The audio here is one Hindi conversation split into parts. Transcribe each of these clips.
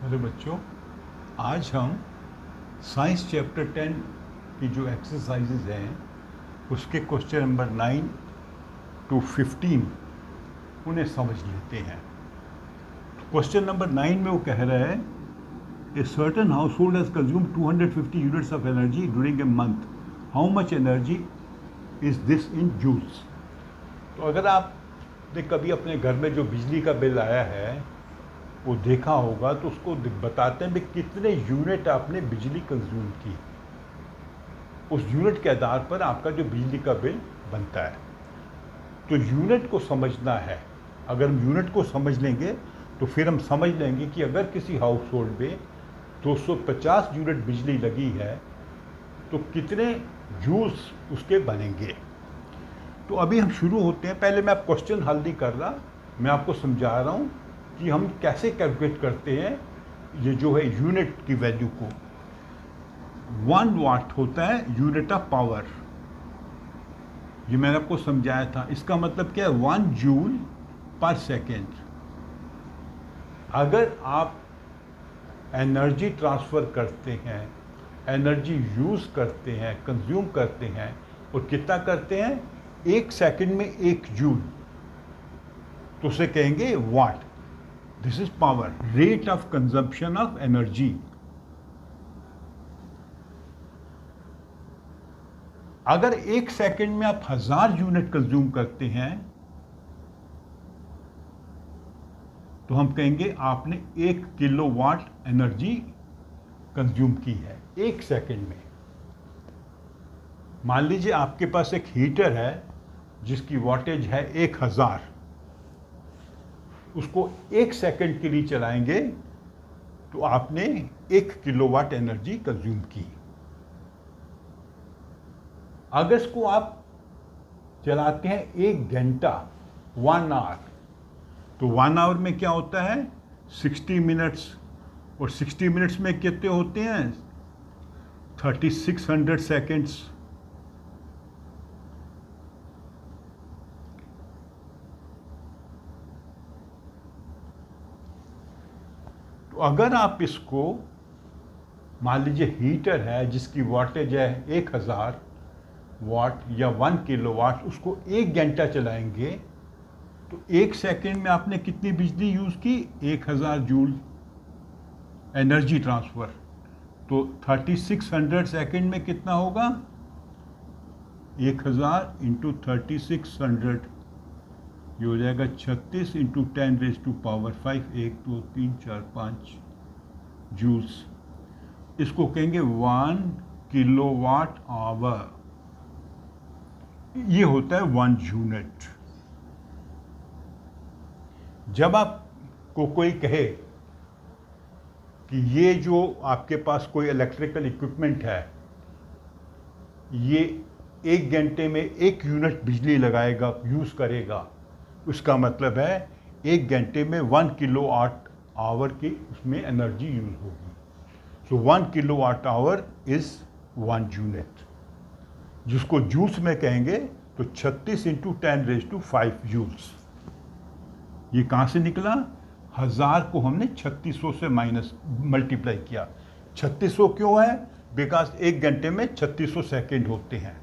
हेलो बच्चों, आज हम साइंस चैप्टर 10 की जो एक्सरसाइजेज हैं उसके क्वेश्चन नंबर 9 to 15 उन्हें समझ लेते हैं। क्वेश्चन नंबर 9 में वो कह रहा है a certain household has consume 250 units of energy during a month, how much energy is this in joules. तो अगर आपने कभी अपने घर में जो बिजली का बिल आया है वो देखा होगा तो उसको बताते हैं भी कितने यूनिट आपने बिजली कंज्यूम की। उस यूनिट के आधार पर आपका जो बिजली का बिल बनता है। तो यूनिट को समझना है। अगर हम यूनिट को समझ लेंगे तो फिर हम समझ लेंगे कि अगर किसी हाउस होल्ड में 250 यूनिट बिजली लगी है तो कितने जूल्स उसके बनेंगे। तो अभी हम शुरू होते हैं। पहले मैं आप क्वेश्चन हल नहीं कर रहा, मैं आपको समझा रहा हूँ कि हम कैसे कैलकुलेट करते हैं ये जो है यूनिट की वैल्यू को। 1 वाट होता है यूनिट ऑफ पावर, ये मैंने आपको समझाया था। इसका मतलब क्या है, 1 जूल पर सेकेंड। अगर आप एनर्जी ट्रांसफ़र करते हैं, एनर्जी यूज़ करते हैं, कंज्यूम करते हैं और कितना करते हैं, 1 सेकेंड में 1 जूल, तो उसे कहेंगे watt. This is power, rate of consumption of energy. अगर 1 सेकेंड में आप 1000 यूनिट कंज्यूम करते हैं तो हम कहेंगे आपने 1 किलोवाट एनर्जी कंज्यूम की है 1 सेकेंड में। मान लीजिए आपके पास एक हीटर है जिसकी वॉटेज है 1000, उसको 1 सेकेंड के लिए चलाएंगे तो आपने 1 किलोवाट एनर्जी कंज्यूम की। अगर इसको आप चलाते हैं 1 घंटा, 1 आवर, तो 1 आवर में क्या होता है, 60 मिनट्स, और 60 मिनट्स में कितने होते हैं, 3600 सेकेंड्स। तो अगर आप इसको, मान लीजिए हीटर है जिसकी वाटेज है 1000 वाट या 1 किलोवाट, उसको 1 घंटा चलाएंगे तो 1 सेकेंड में आपने कितनी बिजली यूज़ की, 1000 जूल एनर्जी ट्रांसफ़र। तो 3600 सेकेंड में कितना होगा, 1000 इंटू 3600, ये हो जाएगा 36 इंटू 10⁵ 1 2 3 4 5 जूल्स। इसको कहेंगे 1 किलोवाट आवर। ये होता है 1 यूनिट। जब आपको कोई कहे कि ये जो आपके पास कोई इलेक्ट्रिकल इक्विपमेंट है ये 1 घंटे में 1 यूनिट बिजली लगाएगा, यूज़ करेगा, उसका मतलब है 1 घंटे में 1 किलोवाट आवर की उसमें एनर्जी यूज़ होगी। सो 1 किलोवाट आवर इज़ 1 यूनिट, जिसको जूल्स में कहेंगे तो 36 इंटू 10⁵ जूल्स। ये कहाँ से निकला, 1000 को हमने 3600 से माइनस मल्टीप्लाई किया। 3600 क्यों है, बिकॉज 1 घंटे में 3600 सेकेंड होते हैं,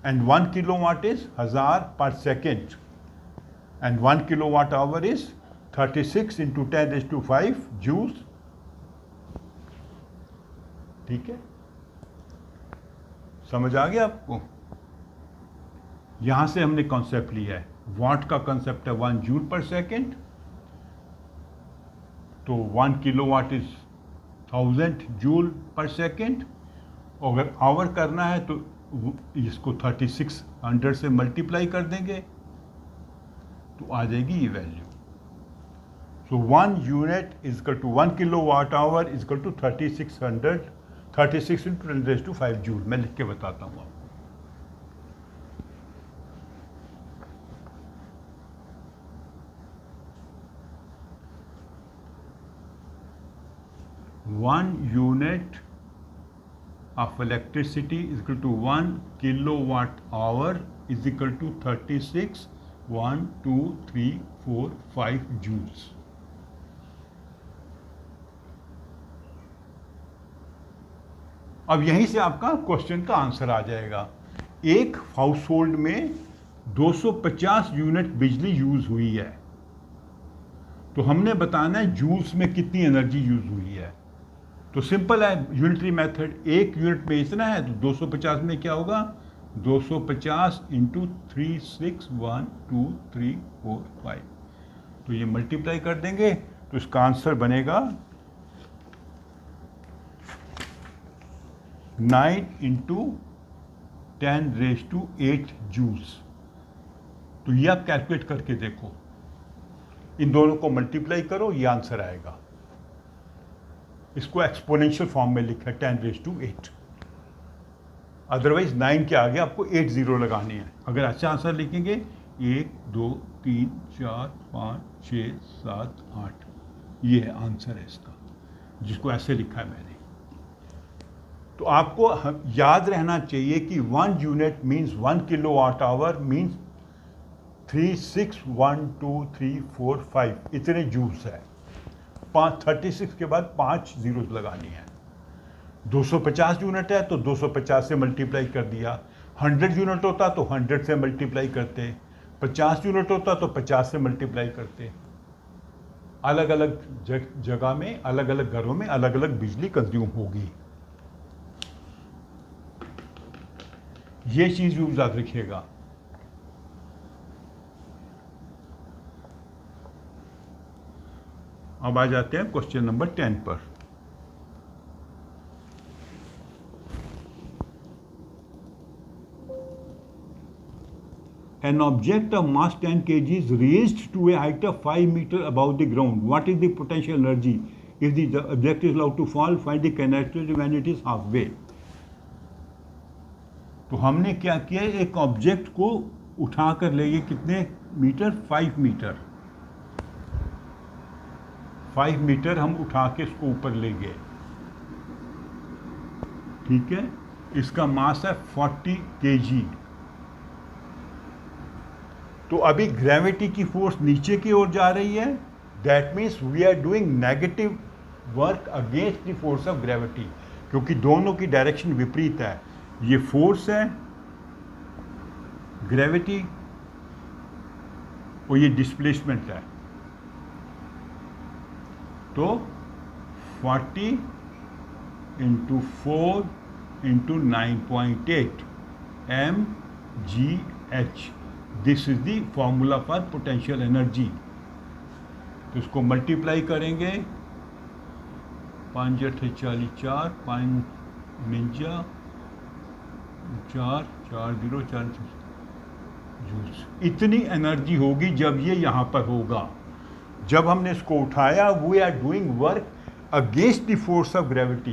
and 1 kilowatt is 1000 per second, and 1 kilowatt hour is 36 into 10⁵ joules. ठीक है, समझ आ गया आपको। यहां से हमने कॉन्सेप्ट लिया है, वाट का कॉन्सेप्ट है 1 जूल पर सेकेंड, तो 1 किलोवाट इज 1000 जूल पर सेकेंड, और अगर आवर करना है तो इसको 3600 से मल्टीप्लाई कर देंगे तो आ जाएगी ये value. So 1 unit is equal to 1 kilowatt hour is equal to 3600, 36 into 10⁵ joule. मैं लिख के बताता हूँ आपको। One unit of electricity is equal to 1 kilowatt hour is equal to 36, 1 2 3 4 5 joules. अब यहीं से आपका क्वेश्चन का आंसर आ जाएगा। एक हाउस होल्ड में 250 यूनिट बिजली यूज हुई है, तो हमने बताना है जूल्स में कितनी एनर्जी यूज हुई है। तो सिंपल है यूनिटरी मेथड, एक यूनिट में इतना है तो 250 में क्या होगा, 250 इंटू 3 6 1 2 3 4 5, तो ये मल्टीप्लाई कर देंगे तो इसका आंसर बनेगा 9 इंटू 10⁸ जूल्स। तो ये आप कैलकुलेट करके देखो, इन दोनों को मल्टीप्लाई करो, ये आंसर आएगा। इसको एक्सपोनेंशियल फॉर्म में लिखा है 10⁸, अदरवाइज 9 के आगे आपको 8 जीरो लगाने हैं। अगर अच्छा आंसर लिखेंगे 1 2 3 4 5 6 7 8, ये है आंसर है इसका, जिसको ऐसे लिखा है मैंने। तो आपको याद रहना चाहिए कि 1 unit means 1 kilowatt hour means 3 6 1 2 3 4 5 इतने जूल्स है। 36 के बाद 5 जीरोस लगानी है। 250 यूनिट है तो 250 से मल्टीप्लाई कर दिया, 100 यूनिट होता तो 100 से मल्टीप्लाई करते, 50 यूनिट होता तो 50 से मल्टीप्लाई करते। अलग अलग जगह में, अलग अलग घरों में अलग अलग बिजली कंज्यूम होगी, ये चीज भी याद रखिएगा। अब आ जाते हैं क्वेश्चन नंबर 10 पर। An object of mass 10 kg is raised to a height of 5 meters above the ground. What is the potential energy if the object is allowed to fall? Find the kinetic energy when it is halfway. तो हमने क्या किया, एक ऑब्जेक्ट को उठा कर ले गए कितने मीटर, 5 मीटर। 5 मीटर हम उठा के इसको ऊपर ले गए, ठीक है। इसका मास है 40 kg। तो अभी ग्रेविटी की फोर्स नीचे की ओर जा रही है, that means we are doing negative work against the force of gravity, क्योंकि दोनों की डायरेक्शन विपरीत है। ये फोर्स है ग्रेविटी और ये डिस्प्लेसमेंट है। तो 40 into 4 into 9.8 mgh, this is the formula for potential energy. तो इसको मल्टीप्लाई करेंगे, 5 8 40 4 5 49 4 4 0 4 जूल्स। इतनी एनर्जी होगी जब ये यहाँ पर होगा। जब हमने इसको उठाया, we are doing work against the force of gravity,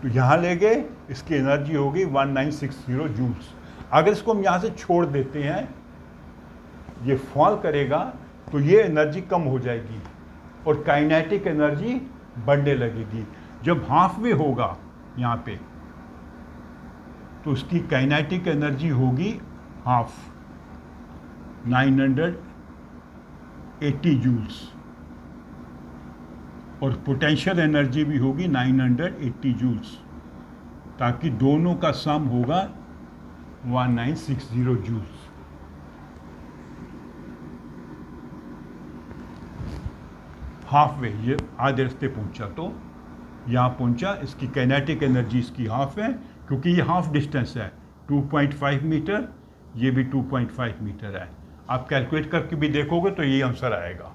तो यहाँ ले गए, इसकी एनर्जी होगी 1960 जूल्स। अगर इसको हम यहाँ से छोड़ देते हैं, ये फॉल करेगा, तो ये एनर्जी कम हो जाएगी और काइनेटिक एनर्जी बढ़ने लगेगी। जब हाफ वे होगा यहाँ पे, तो उसकी काइनेटिक एनर्जी होगी हाफ, 980 जूल्स, और पोटेंशियल एनर्जी भी होगी 980 जूल्स, ताकि दोनों का सम होगा 1960 जूल्स। हाफ वे, ये आधे रास्ते पहुंचा, तो यहाँ पहुंचा, इसकी काइनेटिक एनर्जी इसकी हाफ है, क्योंकि ये हाफ डिस्टेंस है, 2.5 मीटर, ये भी 2.5 मीटर है। आप कैलकुलेट करके भी देखोगे तो ये आंसर आएगा।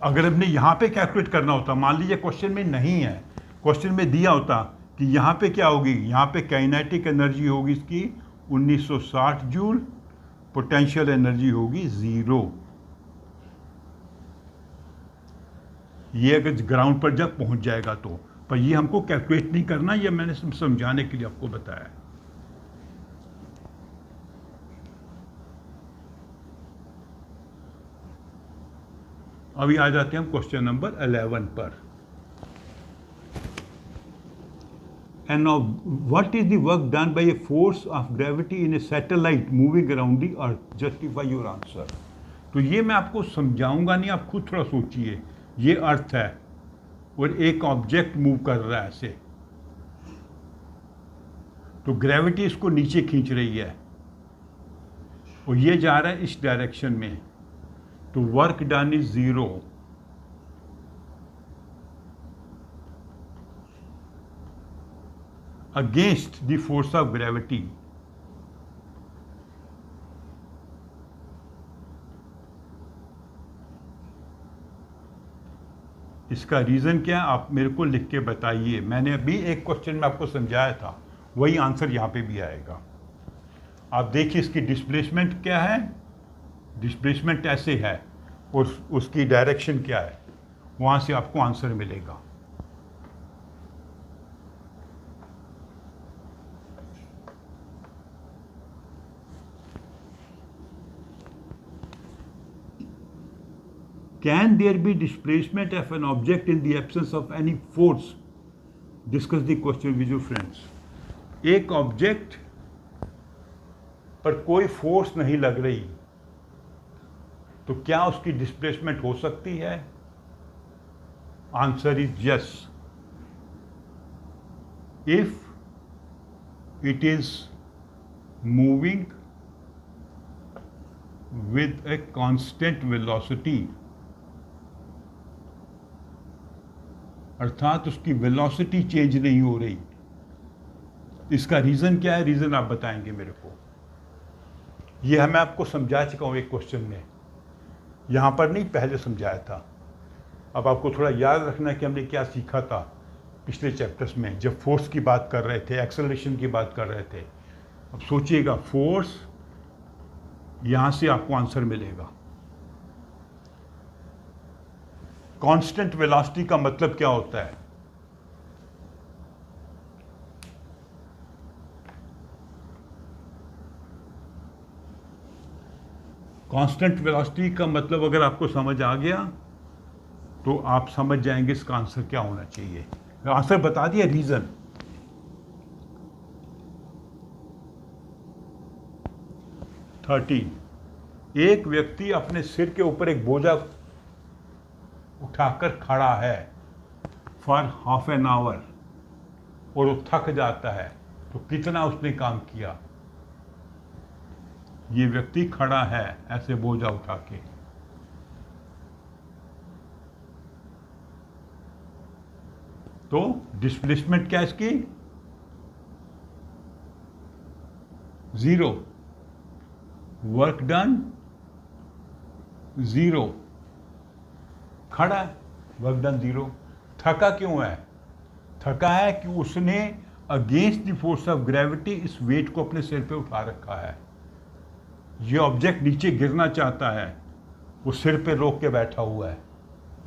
अगर हमने यहाँ पे कैलकुलेट करना होता, मान लीजिए क्वेश्चन में नहीं है, क्वेश्चन में दिया होता कि यहाँ पे क्या होगी, यहाँ पे काइनेटिक एनर्जी होगी इसकी 1960 जूल, पोटेंशियल एनर्जी होगी 0। ये अगर ग्राउंड पर जब पहुंच जाएगा तो, पर ये हमको कैलकुलेट नहीं करना, ये मैंने समझाने के लिए आपको बताया। अभी आ जाते हैं हम क्वेश्चन नंबर 11 पर। And now, what is the work done by a force of gravity in a satellite moving around the earth? Justify your answer. तो ये मैं आपको समझाऊंगा नहीं, आप खुद थोड़ा सोचिए. ये अर्थ है और एक ऑब्जेक्ट मूव कर रहा है ऐसे, तो ग्रेविटी इसको नीचे खींच रही है और ये जा रहा है इस डायरेक्शन में, तो work done is 0. Against the force of gravity. इसका रीज़न क्या है आप मेरे को लिख के बताइए. मैंने अभी एक क्वेश्चन में आपको समझाया था, वही आंसर यहाँ पे भी आएगा. आप देखिए इसकी डिस्प्लेसमेंट क्या है. डिस्प्लेसमेंट ऐसे है और उसकी डायरेक्शन क्या है, वहाँ से आपको आंसर मिलेगा. Can there be displacement of an object in the absence of any force? Discuss the question with your friends. एक ऑब्जेक्ट पर कोई फोर्स नहीं लग रही, तो क्या उसकी डिस्प्लेसमेंट हो सकती है? Answer is yes. If it is moving with a constant velocity, अर्थात उसकी वेलोसिटी चेंज नहीं हो रही. इसका रीज़न क्या है? रीज़न आप बताएंगे मेरे को. ये मैं आपको समझा चुका हूँ एक क्वेश्चन में, यहाँ पर नहीं, पहले समझाया था. अब आपको थोड़ा याद रखना है कि हमने क्या सीखा था पिछले चैप्टर्स में, जब फोर्स की बात कर रहे थे, एक्सेलरेशन की बात कर रहे थे. अब सोचिएगा, फोर्स, यहाँ से आपको आंसर मिलेगा. कांस्टेंट वेलोसिटी का मतलब क्या होता है? कांस्टेंट वेलोसिटी का मतलब अगर आपको समझ आ गया तो आप समझ जाएंगे इसका आंसर क्या होना चाहिए. आंसर बता दिया. रीजन, एक व्यक्ति अपने सिर के ऊपर एक बोझा उठाकर खड़ा है फॉर हाफ एन आवर और वो थक जाता है, तो कितना उसने काम किया? ये व्यक्ति खड़ा है ऐसे बोझा उठा के, तो डिस्प्लेसमेंट क्या है इसकी? 0. Work done 0. खड़ा है, वर्क डन 0. थका क्यों है? थका है कि उसने against the force of gravity इस वेट को अपने सिर पे उठा रखा है. ये ऑब्जेक्ट नीचे गिरना चाहता है, वो सिर पे रोक के बैठा हुआ है,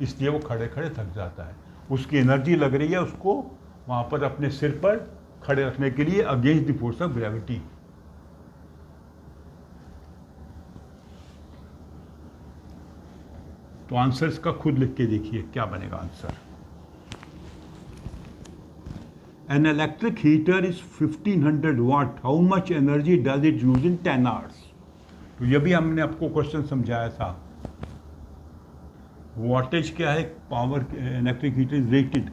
इसलिए वो खड़े खड़े थक जाता है. उसकी एनर्जी लग रही है उसको वहाँ पर अपने सिर पर खड़े रखने के लिए against the force of gravity. तो आंसर इसका खुद लिख के देखिए क्या बनेगा answer. An electric heater is 1500 watt. How much energy does it use in 10 hours? तो ये भी हमने आपको क्वेश्चन समझाया था. वॉटेज क्या है? Power, electric heater is rated,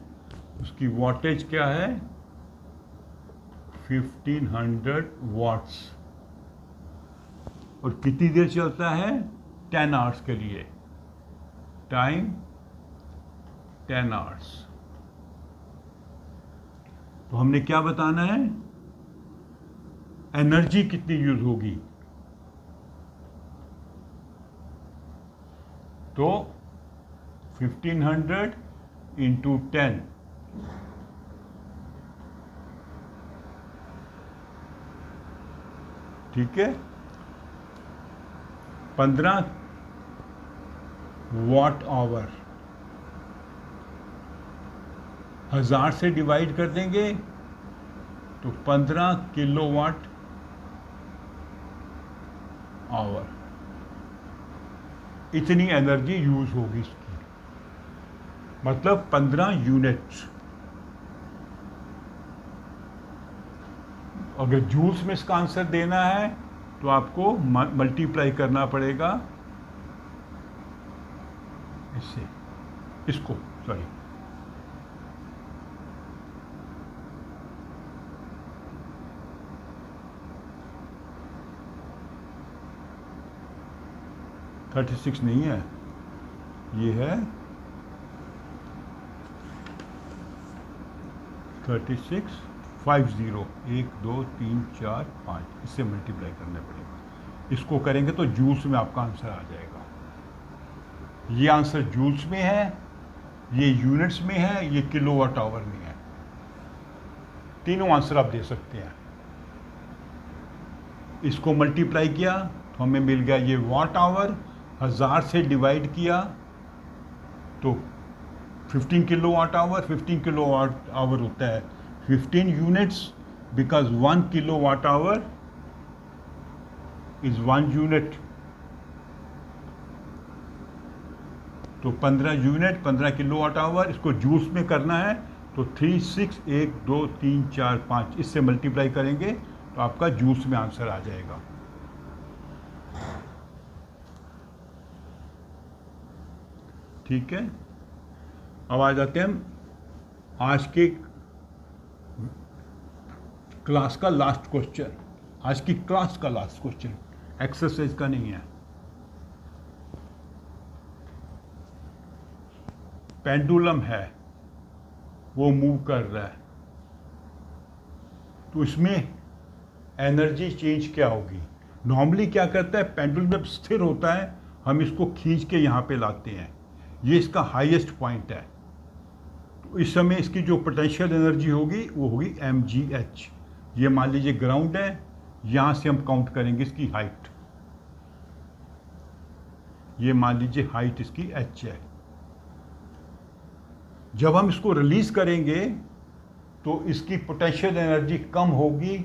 उसकी वॉटेज क्या है? 1500 वाट्स. और कितनी देर चलता है? 10 आवर्स के लिए. Time 10 hours. तो हमने क्या बताना है? एनर्जी कितनी यूज होगी. तो 1500 इंटू 10, ठीक है, 15 वाट आवर. 1000 से डिवाइड कर देंगे तो 15 किलोवाट आवर. इतनी एनर्जी यूज होगी इसकी, मतलब 15 यूनिट्स. अगर जूल्स में इसका आंसर देना है तो आपको मल्टीप्लाई करना पड़ेगा इससे, इसको सॉरी 36 नहीं है, ये है 36 50 1 2 3 4 5, इससे मल्टीप्लाई करने पड़ेगा। इसको करेंगे तो जूल्स में आपका आंसर आ जाएगा। ये आंसर जूल्स में है, ये यूनिट्स में है, ये किलोवाट आवर में है। तीनों आंसर आप दे सकते हैं। इसको मल्टीप्लाई किया तो हमें मिल गया ये वाट आवर, 1000 से डिवाइड किया तो 15 किलोवाट आवर। 15 किलोवाट आवर होता है 15 units, because 1 kilowatt hour is 1 unit. तो 15 यूनिट 15 किलोवाट आवर। इसको जूल्स में करना है तो 3 6 1 2 3 4 5 इससे मल्टीप्लाई करेंगे तो आपका जूल्स में आंसर आ जाएगा। ठीक है, अब आ जाते हैं हम आज के क्लास का लास्ट क्वेश्चन। आज की क्लास का लास्ट क्वेश्चन, एक्सरसाइज का नहीं है। पेंडुलम है, वो मूव कर रहा है, तो इसमें एनर्जी चेंज क्या होगी? नॉर्मली क्या करता है, पेंडुलम जब स्थिर होता है हम इसको खींच के यहाँ पे लाते हैं, ये इसका हाईएस्ट पॉइंट है। तो इस समय इसकी जो पोटेंशियल एनर्जी होगी वो होगी mgh। ये मान लीजिए ग्राउंड है, यहाँ से हम काउंट करेंगे इसकी हाइट। ये मान लीजिए हाइट इसकी h है। जब हम इसको रिलीज करेंगे तो इसकी पोटेंशियल एनर्जी कम होगी,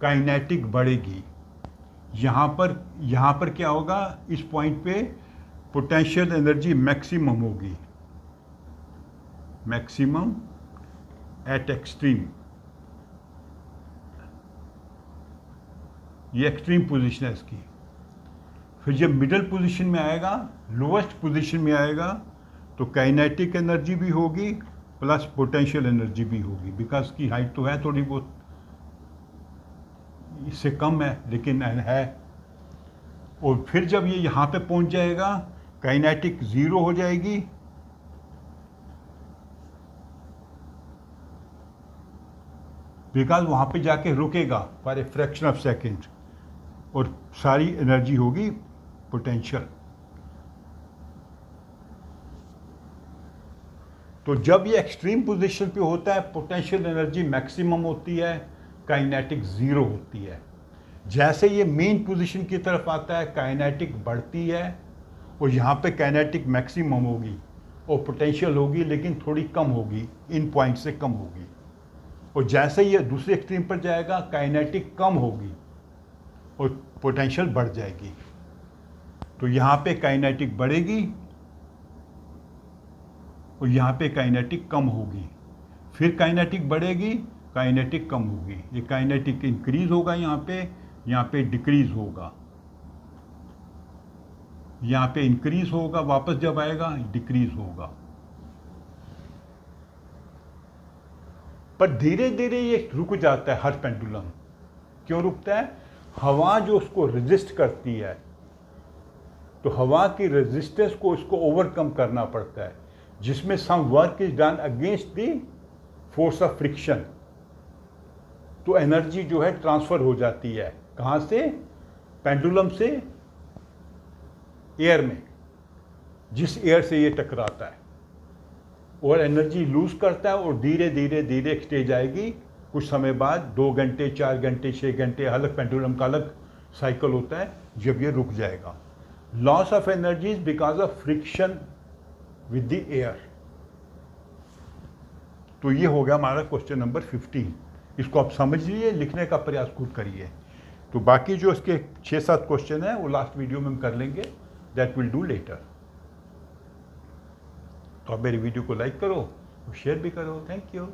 काइनेटिक बढ़ेगी। यहाँ पर क्या होगा, इस पॉइंट पे पोटेंशियल एनर्जी मैक्सिमम होगी, मैक्सिमम एट एक्सट्रीम। ये एक्सट्रीम पोजीशन है इसकी। फिर जब मिडिल पोजीशन में आएगा, लोएस्ट पोजीशन में आएगा, तो काइनेटिक एनर्जी भी होगी प्लस पोटेंशियल एनर्जी भी होगी, बिकॉज की हाइट तो है थोड़ी बहुत, इससे कम है लेकिन है। और फिर जब ये यहाँ पे पहुँच जाएगा, काइनेटिक जीरो हो जाएगी, बिकॉज वहाँ पे जाके रुकेगा for a fraction of second, और सारी एनर्जी होगी पोटेंशियल। तो जब ये एक्सट्रीम पोजीशन पे होता है, पोटेंशियल एनर्जी मैक्सिमम होती है, काइनेटिक जीरो होती है। जैसे ये मेन पोजीशन की तरफ आता है, काइनेटिक बढ़ती है, और यहाँ पे काइनेटिक मैक्सिमम होगी और पोटेंशियल होगी लेकिन थोड़ी कम होगी, इन पॉइंट से कम होगी। और जैसे ये दूसरे एक्सट्रीम पर जाएगा, काइनेटिक कम होगी और पोटेंशियल बढ़ जाएगी। तो यहाँ पे काइनेटिक बढ़ेगी और यहाँ पे काइनेटिक कम होगी, फिर काइनेटिक बढ़ेगी, काइनेटिक कम होगी। ये काइनेटिक इंक्रीज होगा, यहाँ पे डिक्रीज होगा, यहाँ पे इंक्रीज होगा, वापस जब आएगा डिक्रीज होगा। पर धीरे धीरे ये रुक जाता है हर पेंडुलम। क्यों रुकता है? हवा जो उसको रेजिस्ट करती है, तो हवा की रेजिस्टेंस को इसको ओवरकम करना पड़ता है, जिसमें some work is done against the force of friction. तो एनर्जी जो है ट्रांसफर हो जाती है, कहाँ से? पेंडुलम से एयर में, जिस एयर से ये टकराता है, और एनर्जी लूज करता है, और धीरे धीरे धीरे एक स्टेज आएगी कुछ समय बाद, 2 घंटे 4 घंटे 6 घंटे, अलग पेंडुलम का अलग साइकिल होता है, जब ये रुक जाएगा। Loss of energy is because of friction with the air. तो ये हो गया हमारा क्वेश्चन नंबर 15। इसको आप समझ लीजिए, लिखने का प्रयास खुद करिए। तो बाकी जो इसके 6-7 क्वेश्चन हैं वो लास्ट वीडियो में हम कर लेंगे, दैट विल डू लेटर। तो आप मेरी वीडियो को लाइक करो, शेयर भी करो। Thank you.